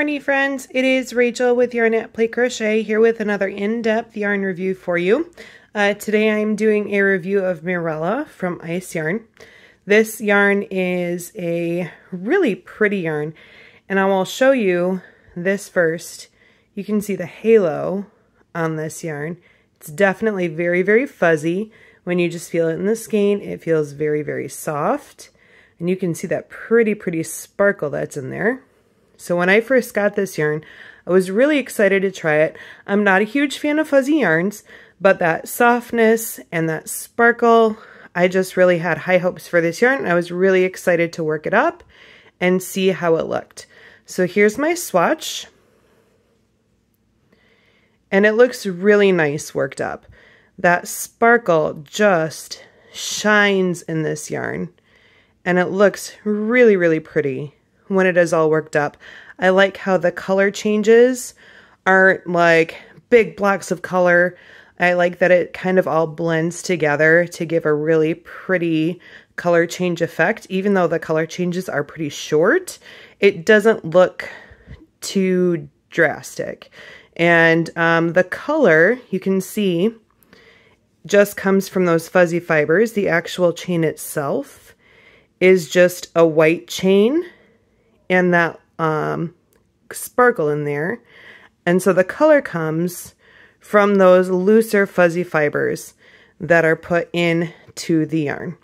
Yarny friends, it is Rachel with Yarn at Play Crochet here with another in-depth yarn review for you. Today I'm doing a review of Mirella from Ice Yarn. This yarn is a really pretty yarn, and I will show you this first. You can see the halo on this yarn. It's definitely very, very fuzzy. When you just feel it in the skein, it feels very, very soft. And you can see that pretty sparkle that's in there. So when I first got this yarn, I was really excited to try it. I'm not a huge fan of fuzzy yarns, but that softness and that sparkle, I just really had high hopes for this yarn. I was really excited to work it up and see how it looked. So here's my swatch. And it looks really nice worked up. That sparkle just shines in this yarn. And it looks really pretty when it is all worked up. I like how the color changes aren't like big blocks of color. I like that it kind of all blends together to give a really pretty color change effect. Even though the color changes are pretty short, it doesn't look too drastic. And the color, you can see, just comes from those fuzzy fibers. The actual chain itself is just a white chain and that sparkle in there. And so the color comes from those looser fuzzy fibers that are put into the yarn.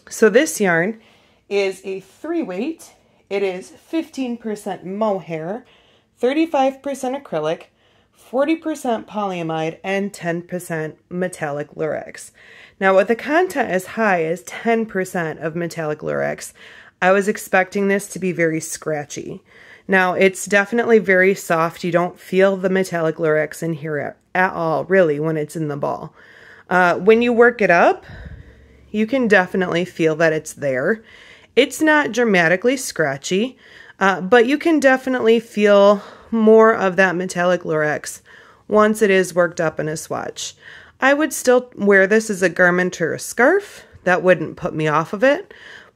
So this yarn is a 3-weight. It is 15% mohair, 35% acrylic, 40% polyamide, and 10% metallic lurex. Now with the content as high as 10% of metallic lurex, I was expecting this to be very scratchy. Now it's definitely very soft. You don't feel the metallic lurex in here at all, really, when it's in the ball. When you work it up, you can definitely feel that it's there. It's not dramatically scratchy, but you can definitely feel more of that metallic lurex once it is worked up in a swatch. I would still wear this as a garment or a scarf. That wouldn't put me off of it,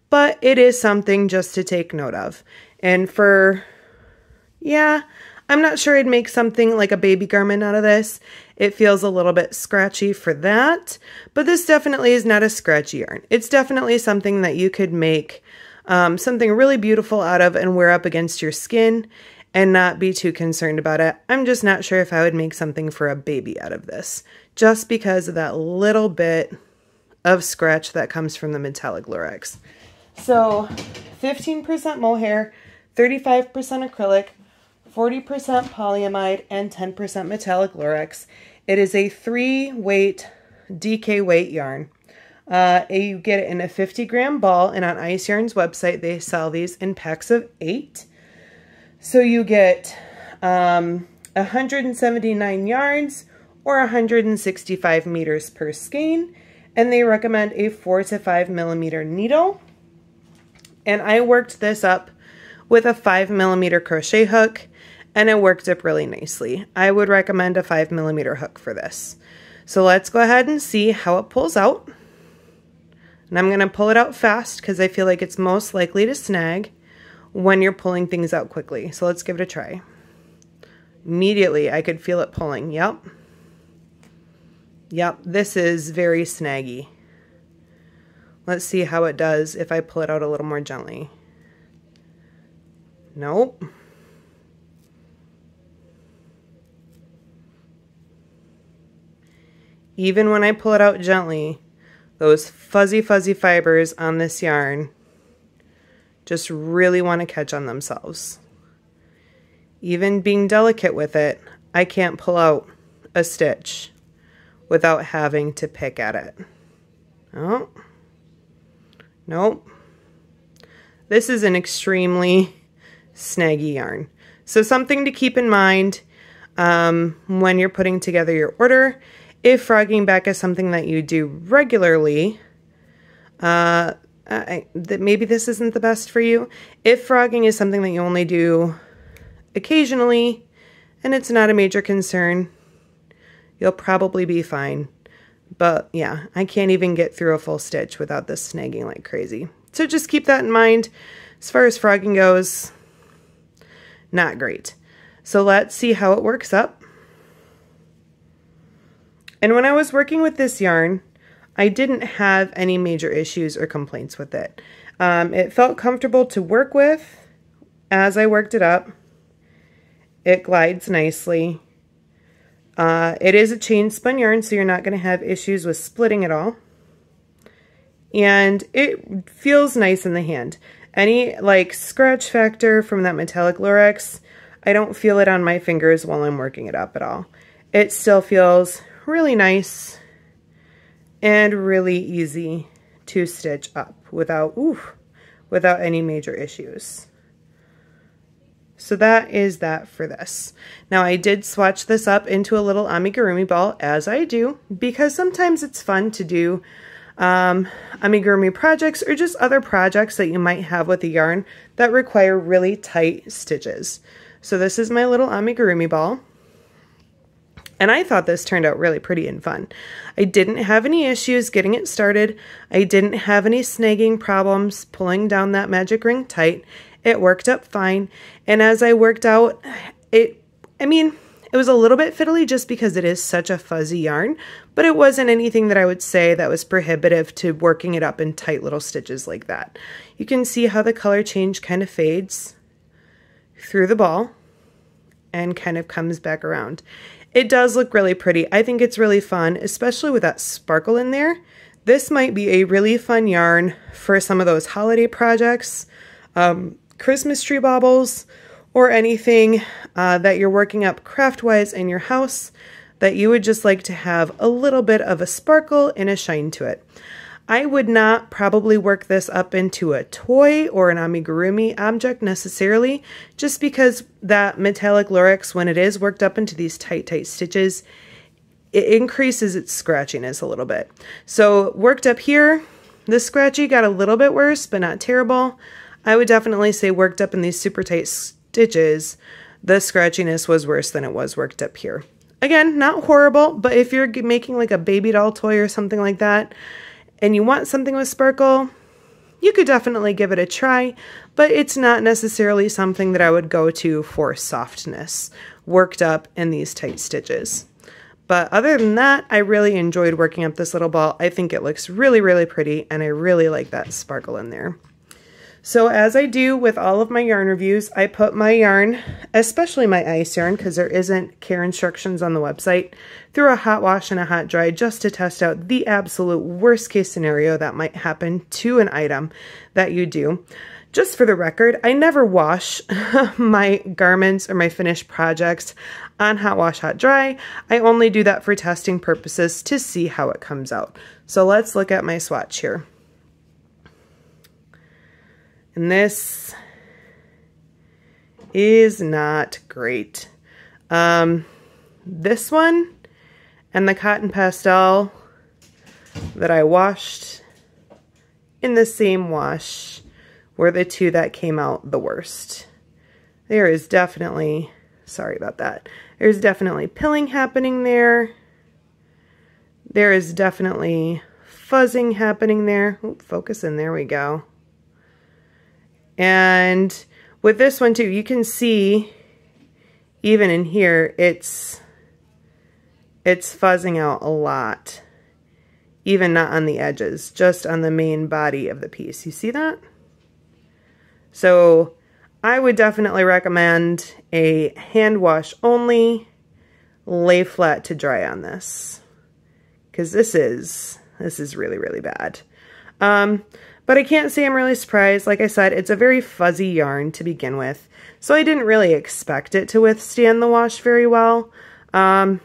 but it is something just to take note of. And I'm not sure I'd make something like a baby garment out of this. It feels a little bit scratchy for that, but this definitely is not a scratchy yarn. It's definitely something that you could make something really beautiful out of and wear up against your skin and not be too concerned about it. I'm just not sure if I would make something for a baby out of this, just because of that little bit of scratch that comes from the metallic lurex. So 15% mohair, 35% acrylic, 40% polyamide, and 10% metallic lurex. It is a 3-weight DK weight yarn. You get it in a 50-gram ball, and on Ice Yarn's website, they sell these in packs of 8. So you get 179 yards or 165 meters per skein, and they recommend a 4 to 5 millimeter needle. And I worked this up with a 5 millimeter crochet hook, and it worked up really nicely. I would recommend a 5 millimeter hook for this. So let's go ahead and see how it pulls out. And I'm going to pull it out fast because I feel like it's most likely to snag when you're pulling things out quickly. So let's give it a try. Immediately I could feel it pulling. Yep, this is very snaggy. Let's see how it does if I pull it out a little more gently. Nope. Even when I pull it out gently, those fuzzy fibers on this yarn just really want to catch on themselves. Even being delicate with it, I can't pull out a stitch without having to pick at it. Oh. Nope. This is an extremely snaggy yarn. So something to keep in mind when you're putting together your order. If frogging back is something that you do regularly, maybe this isn't the best for you. If frogging is something that you only do occasionally and it's not a major concern, you'll probably be fine. But yeah, I can't even get through a full stitch without this snagging like crazy. So just keep that in mind. As far as frogging goes, not great. So let's see how it works up. And when I was working with this yarn, I didn't have any major issues or complaints with it. It felt comfortable to work with as I worked it up. It glides nicely. It is a chain spun yarn, so you're not going to have issues with splitting at all. And it feels nice in the hand. Any like scratch factor from that metallic lurex, I don't feel it on my fingers while I'm working it up at all. It still feels really nice and really easy to stitch up without any major issues. So that is that for this. Now I did swatch this up into a little amigurumi ball, as I do, because sometimes it's fun to do amigurumi projects or just other projects that you might have with a yarn that require really tight stitches. So this is my little amigurumi ball. And I thought this turned out really pretty and fun. I didn't have any issues getting it started. I didn't have any snagging problems pulling down that magic ring tight. It worked up fine. And as I worked out, it was a little bit fiddly just because it is such a fuzzy yarn, but it wasn't anything that I would say that was prohibitive to working it up in tight little stitches like that. You can see how the color change kind of fades through the ball and kind of comes back around. It does look really pretty. I think it's really fun, especially with that sparkle in there. This might be a really fun yarn for some of those holiday projects, Christmas tree baubles, or anything that you're working up craft-wise in your house that you would just like to have a little bit of a sparkle and a shine to it. I would not probably work this up into a toy or an amigurumi object necessarily, just because that metallic lurex, when it is worked up into these tight stitches, it increases its scratchiness a little bit. So worked up here, the scratchy got a little bit worse, but not terrible. I would definitely say worked up in these super tight stitches, the scratchiness was worse than it was worked up here. Again, not horrible, but if you're making like a baby doll toy or something like that, and you want something with sparkle, you could definitely give it a try, but it's not necessarily something that I would go to for softness, worked up in these tight stitches. But other than that, I really enjoyed working up this little ball. I think it looks really, really pretty, and I really like that sparkle in there. So as I do with all of my yarn reviews, I put my yarn, especially my ice yarn, because there isn't care instructions on the website, through a hot wash and a hot dry just to test out the absolute worst case scenario that might happen to an item that you do. Just for the record, I never wash my garments or my finished projects on hot wash, hot dry. I only do that for testing purposes to see how it comes out. So let's look at my swatch here. And this is not great. This one and the cotton pastel that I washed in the same wash were the two that came out the worst. There is definitely, sorry about that, there's definitely pilling happening there. There is definitely fuzzing happening there. Ooh, focus in, there we go. And with this one too, you can see even in here, it's fuzzing out a lot. Even not on the edges, just on the main body of the piece. You see that? So I would definitely recommend a hand wash only, lay flat to dry on this. Because this is really, really bad. But I can't say I'm really surprised. Like I said, it's a very fuzzy yarn to begin with, so I didn't really expect it to withstand the wash very well. And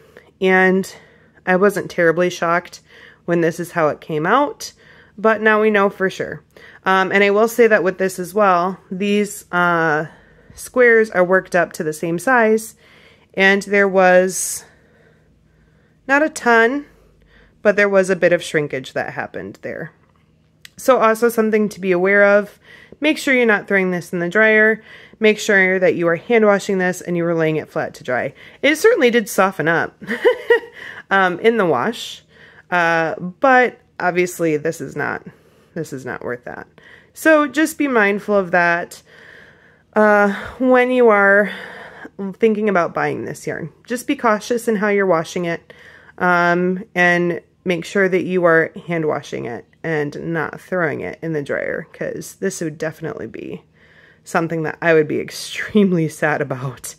I wasn't terribly shocked when this is how it came out, but now we know for sure. And I will say that with this as well, these squares are worked up to the same size, and there was not a ton, but there was a bit of shrinkage that happened there. So also something to be aware of, make sure you're not throwing this in the dryer, make sure that you are hand washing this and you are laying it flat to dry. It certainly did soften up in the wash, but obviously this is not worth that. So just be mindful of that. when you are thinking about buying this yarn. Just be cautious in how you're washing it, and make sure that you are hand washing it and not throwing it in the dryer, because this would definitely be something that I would be extremely sad about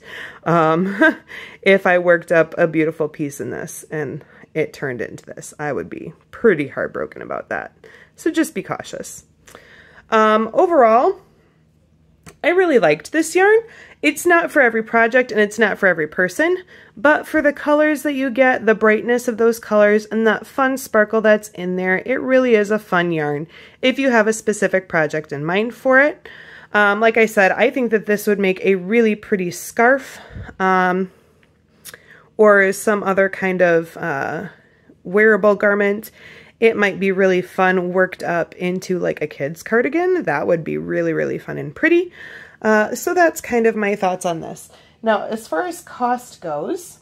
if I worked up a beautiful piece in this and it turned into this. I would be pretty heartbroken about that. So just be cautious. Overall, I really liked this yarn. It's not for every project and it's not for every person, but for the colors that you get, the brightness of those colors, and that fun sparkle that's in there, it really is a fun yarn if you have a specific project in mind for it. Like I said, I think that this would make a really pretty scarf, or some other kind of wearable garment. It might be really fun worked up into like a kid's cardigan. That would be really, really fun and pretty. So that's kind of my thoughts on this. Now, as far as cost goes,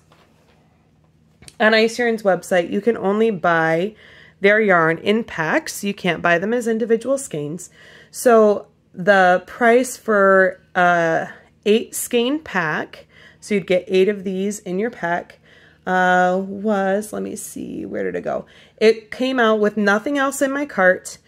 on Ice Yarn's website, you can only buy their yarn in packs. You can't buy them as individual skeins. So the price for a 8 skein pack, so you'd get 8 of these in your pack, was, let me see, where did it go? It came out with nothing else in my cart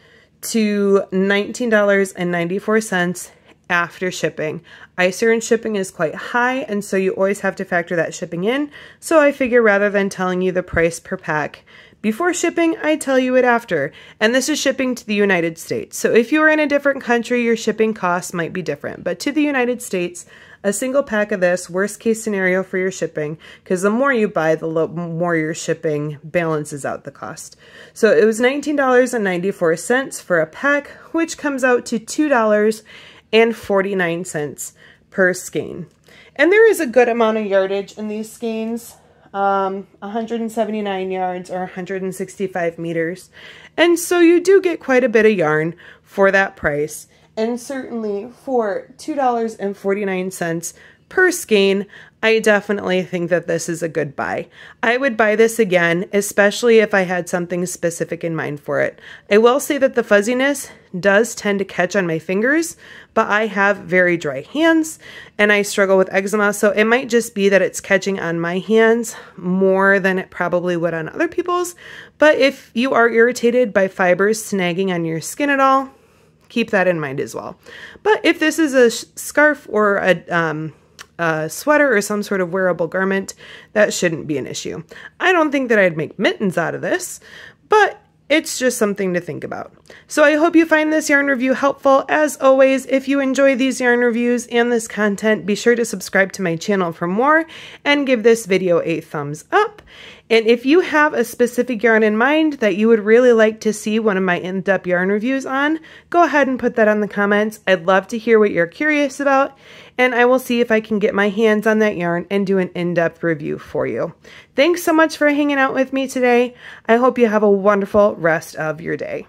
to $19.94 after shipping. Ice Yarn shipping is quite high, and so you always have to factor that shipping in. So I figure rather than telling you the price per pack before shipping, I tell you it after. And this is shipping to the United States. So if you are in a different country, your shipping costs might be different. But to the United States, a single pack of this, worst case scenario for your shipping, because the more you buy, the more your shipping balances out the cost. So it was $19.94 for a pack, which comes out to $2.49 per skein. And there is a good amount of yardage in these skeins. 179 yards or 165 meters. And so you do get quite a bit of yarn for that price. And certainly for $2.49 per skein, I definitely think that this is a good buy. I would buy this again, especially if I had something specific in mind for it. I will say that the fuzziness does tend to catch on my fingers, but I have very dry hands and I struggle with eczema, so it might just be that it's catching on my hands more than it probably would on other people's. But if you are irritated by fibers snagging on your skin at all, keep that in mind as well. But if this is a scarf or a sweater or some sort of wearable garment, that shouldn't be an issue. I don't think that I'd make mittens out of this, but it's just something to think about. So I hope you find this yarn review helpful. As always, if you enjoy these yarn reviews and this content, be sure to subscribe to my channel for more and give this video a thumbs up. And if you have a specific yarn in mind that you would really like to see one of my in-depth yarn reviews on, go ahead and put that in the comments. I'd love to hear what you're curious about, and I will see if I can get my hands on that yarn and do an in-depth review for you. Thanks so much for hanging out with me today. I hope you have a wonderful rest of your day.